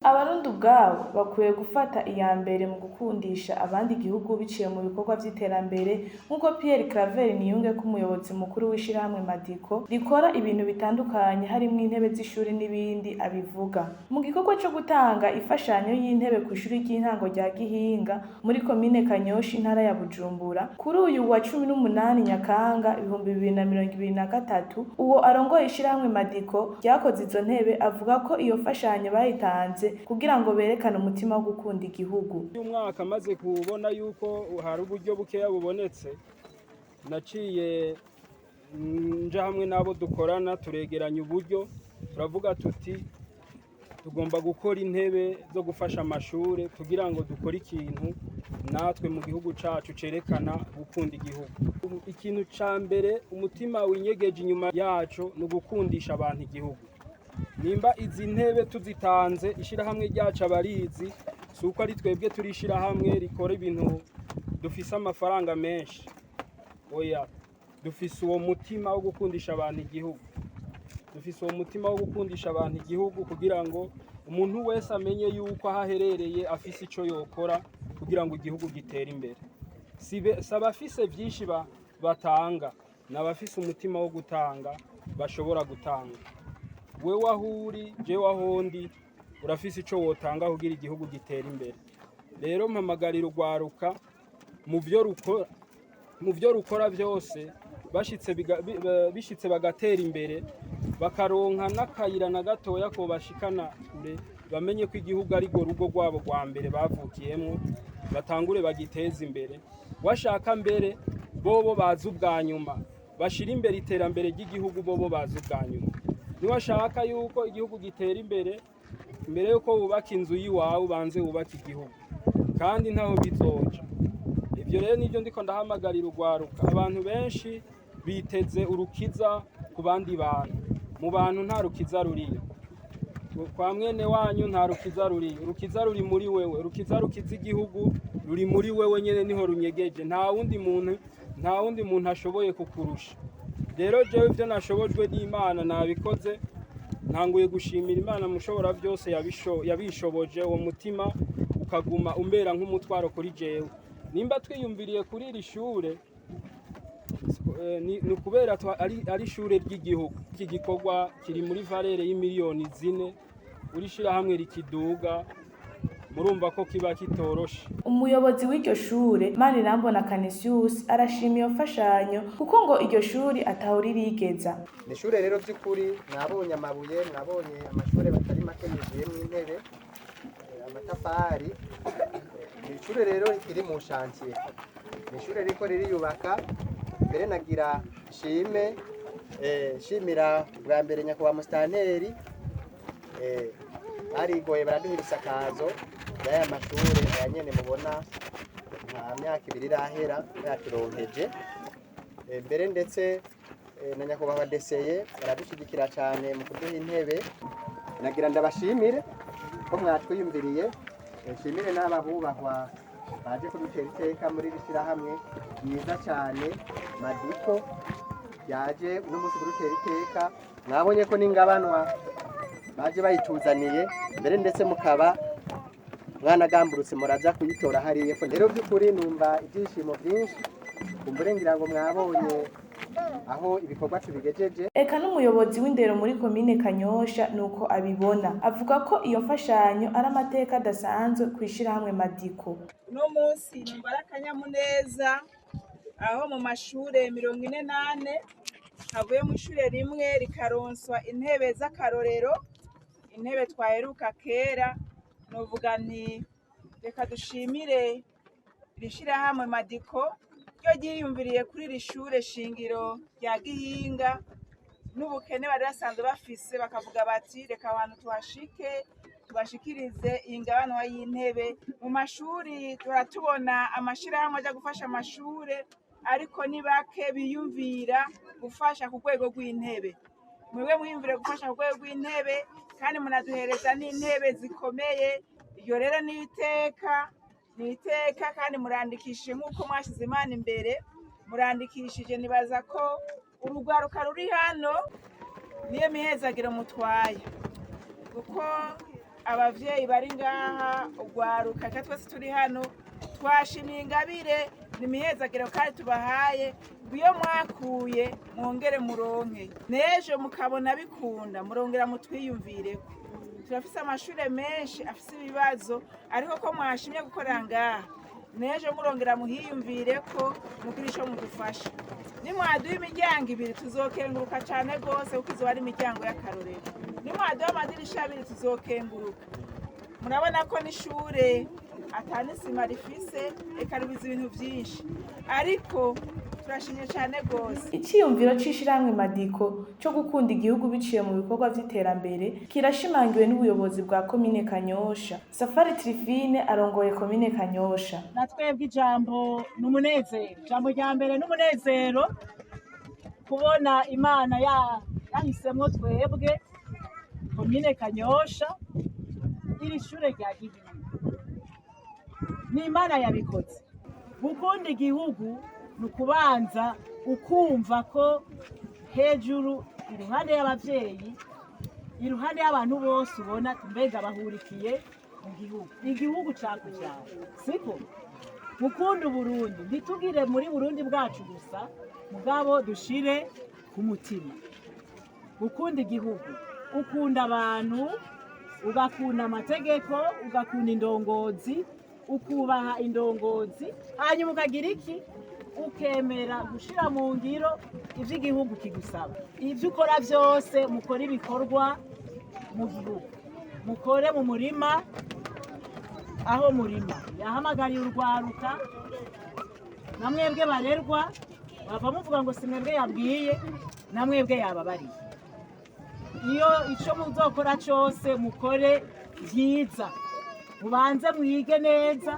Abarundi ubwabo bakwiye gufata iya mbere mu gukundisha abandi igihugu biciye mu bikorwa vy'iterambere nk'uko Pierre Claver Niyungeko umuyobozi mukuru w'ishirahamwe Madiko rikora ibintu bitandukanye harimwo intebe z'ishuri n'ibindi abivuga. Mu gikorwa co gutanga imfashanyo y'intebe kw'ishuri ry'intango rya Gihinga muri komine Kanyosha intara ya Bujumbura kuri uyu wa 18 Nyakanga 2023 uwo arongoye ishirahamwe Madiko ryakoze izo ntebe avuga ko iyo mfashanyo bayitanze kugira ngo berekane umutima wo gukunda igihugu. Uyu mwaka maze kubona yuko hari uburyo bukeya bubonetse, naciye nja hamwe nabo dukorana turegeranya uburyo, turavuga tuti tugomba gukora intebe zo gufasha amashure kugira ngo dukore ikintu natwe mu gihugu cacu cerekana gukunda igihugu. Ikintu ca mbere umutima winyegeje inyuma yacu ni ugukundisha abantu igihugu. Nimba izi ntebe tuzitanze ishirahamwe ryacu abarizi suko ari twebwe turi ishirahamwe rikora ibintu dufise amafaranga menshi, oya dufise uwo mutima wo gukundisha abantu igihugu, dufise uwo mutima wo gukundisha abantu igihugu kugira ngo umuntu wese amenye yuko aho aherereye afise ico yokora kugira ngo igihugu gitere imbere. Si abafise vyinshi batanga, n'abafise umutima wo gutanga bashobora gutanga. Wewe ahuri jewe ahondi urafise ico wotanga kugira igihugu gitera imbere. Rero mpamagarira urwaruka mu vyo rukora vyose bishitse bagatera imbere bakaronka n'akayira na gatoya ko bashikana kure, bamenye ko igihugu ari go rugo rwabo rwa mbere bavukiyemwo, batangure bagiteza imbere. Washaka mbere bobo bazi ubwa nyuma, bashira imbere iterambere ry'igihugu bobo bazi ubwa nyuma. Niwashaka yuko igihugu gitera imbere, mbere yuko wubaka inzu yiwawe ubanze wubaka igihugu, kandi ntaho bizoja. Ivyo rero nivyo ndiko ndahamagarira urwaruka. Abantu benshi biteze urukiza ku bandi bantu, mu bantu nta rukiza ruriyo, kwa mwene wanyu nta rukiza ruriyo. Urukiza ruri muri wewe, urukiza rukiza igihugu ruri muri wewe nyene, niho runyegeje. Nta wundi muntu ashoboye kukurusha. Rero jewe ivyo nashobojwe n'Imana nabikoze, ntanguye gushimira Imana mushobora vyose yabishoboje, uwo mutima ukaguma umbera nk'umutwaro kuri jewe. Nimba twiyumviriye kuri iri shure ni kubera ari ishure ry'igihugu. Iki gikorwa kiri muri valere y'imiliyoni 4, urishira hamwe rikiduga murumva ko kiba kitoroshe. Umuyobozi w'iryo shure Manirambona Canisius arashima iyo mfashanyo kuko ngo iryo shuri ataho ririgeza. Ni ishure rero by'ukuri mwabonye amabuye, mwabonye amashure batari make yuzuyemwo intebe, amatafari. Ni ishure rero rikiri mu chantier, ni ishure riko ririyubaka. Mbere nagira shimira bwa mbere nyakubahwa musitanteri, barigoye baraduha isakazo y'aya mashure aya nyene mubona nta myaka 2 irahera yaturonkeje. Mbere ndetse na nyakubahwa deseye baradushigikira cyane mu kuduha intebe. Nagira ndabashimire ko mwatwiyumviriye, nshimire n'ababubahwa baje kudutera iteka muri rishirahamwe ryiza cyane Madiko yaje uno munsi kudutera iteka. Mwabonye ko n'ingabanwa baje bayituzaniye, mbere ndetse mukaba mwanagamburutse muraza kuyitora hariye. Rero by'ukuri numva ibyishimo byinshi, kumbure ngira ngo mwabonye aho ibikorwa tubigejeje. Eka n'umuyobozi w'indero muri komine Kanyosha nuko abibona, avuga ko iyo mfashanyo ari amateka adasanzwe kwishira hamwe Madiko. No munsi numva akanyamuneza aho mu mashure 48 havuye mu ishure rimwe rikaronswa intebe z'akarorero, intebe twaheruka kera. Novuga nti reka dushimire rishira hamwe Madiko ryo ryiyumviriye kuri iri shure shingiro rya Gihinga n'ubukene bari basanzwe bafise, bakavuga bati reka abantu tuhashike tubashikirize ingabanwa y'intebe. Mu mashuri turatubona amashirahamwe aja gufasha amashure, ariko ni bake biyumvira gufasha ku rwego rw'intebe. Mwebwe mwiyumvire gufasha ku rwego rw'intebe kandi munaduhereza n'intebe zikomeye. Iyo rero ni iteka kandi murandikishije nk'uko mwashize Imana imbere, murandikishije. Nibaza ko urugwaruka ruri hano niyo mihezagiro mutwaye, kuko abavyeyi bari ngaha ugwaruka ka twese turi hano twashimiye ingabire nimihezagiro kandi tubahaye iyo mwakuye mwongere muronke n'ejo mukabona bikunda murongera mutwiyumvireko. Turafise amashure menshi afise ibibazo ariko ko mwashimye gukorera ngaha n'ejo murongera muhiyumvireko mugira ico mudufasha. Nimwaduha imiryango ibiri tuzokenguruka cane rwose kuko izoba ari imiryango y'akarorero. Nimwaduha amadirisha abiri tuzokenguruka. Murabona ko n'ishure atani sima rifise eka ribuze ibintu vyinshi ariko turashimye cyane rwose. Iciyumviro c'ishirahamwe Madiko co gukunda igihugu biciye mu bikorwa vy'iterambere kirashimangiwe n'ubuyobozi bwa komine Kanyosha. Safari Trifine arongoye komine Kanyosha. Natwebwe ijambo n'umunezero, ijambo rya mbere n'umunezero kubona Imana yahisemwo twebwe komine Kanyosha iri shure rya Gihini. Ni Imana yabikoze. Gukunda igihugu nukubanza ukumva ko hejuru iruhande y'abavyeyi iruhande y'abantu bose ubona mbega bahurikiye mu gihugu. Igihugu cakujana siko gukunda Uburundi ntitugire muri Burundi bwacu gusa mugabo dushire ku mutima. Gukunda igihugu ukunda abantu ugakunda amategeko ugakunda indongozi ukubaha indongozi hanyuma ukagira iki ukemera gushira mu ngiro ivyo igihugu kigusaba. Ivyo ukora vyose mukora ibikorwa mu gihugu mukore mu murima aho murima yahamagariye urwaruka namwebwe barerwa bava muvuga ngo simwebwe yabwiye namwebwe yababariye. Iyo ico muzokora cose mukore vyiza mubanze mwige neza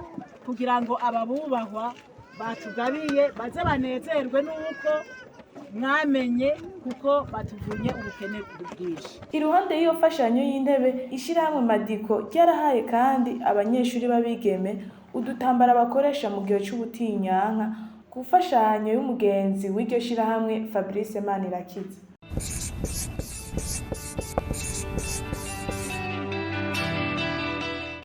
kugira ngo ababubahwa batugabiye baze banezerwe n'uko mwamenye kuko batuvunye ubukene bwinshi. Iruhande y'iyo fashanyo y'intebe ishirahamwe Madiko ryarahaye kandi abanyeshuri babigeme udutambara bakoresha mu gihe c'ubutinyanka ku fashanyo y'umugenzi w'iryo shirahamwe Fabrice Manirakiza.